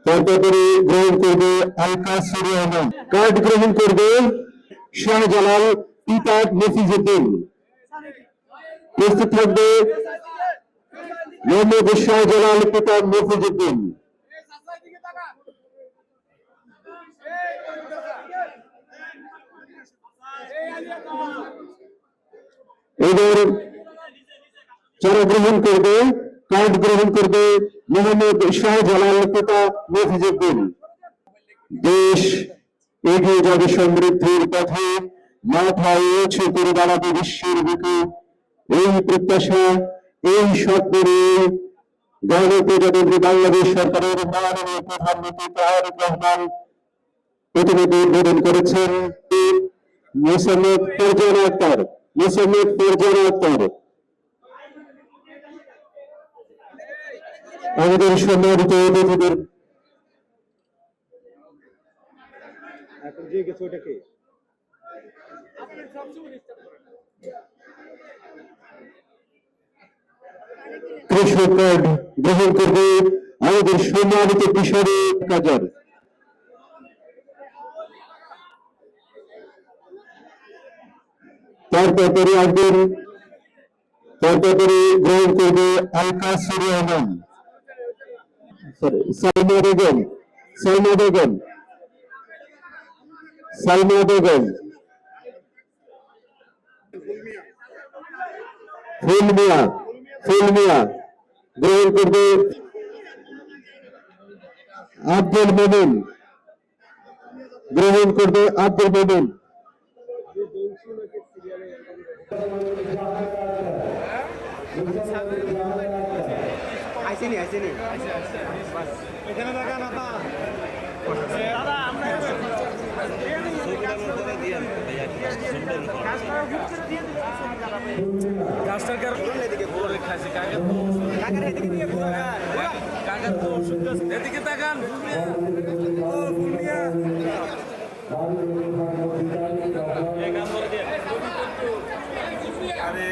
তারপরে গ্রহণ করবে আলকা সুরিয়ামান। কার্ড গ্রহণ করবে শাহজালাল পিতা মফিজুদ্দিন। প্রস্তুত থাকবে মোহাম্মদ শাহজালাল পিতা মফিজুদ্দিন। এবার যারা গ্রহণ করবে কার্ড গ্রহণ করবে মোহাম্মদ শাহজালাল পিতা মফিজুদ্দিন। দেশ এগিয়ে যাবে সমৃদ্ধির পথে, মাথায় উঁচু করে দাঁড়াবে বিশ্বের বুকে। এই প্রত্যাশা, এই স্বপ্ন নিয়ে গণপ্রজাতন্ত্রী বাংলাদেশ সরকারের মাননীয় প্রধানমন্ত্রী তারেক রহমান প্রতিনিধি উদ্বোধন করেছেন মোসাম্মেদ ফরজানা আক্তার। মোসাম্মেদ ফরজানা আক্তার আমাদের সম্মানিত অতিথিদের কৃষক কার্ড গ্রহণ করবে আমাদের সম্মানিত কিশোরী কাজার। তারপরে আসবেন, তারপরে গ্রহণ করবে আলকা সুরিয়ামান, সালমা বেগম, সালমা বেগম, সালমা বেগম, ফুলমিয়া, ফুলমিয়া গ্রহণ করবে আব্দুল মোমিন, গ্রহণ করবে আব্দুল মোমিন। এদিকে তাকান। আরে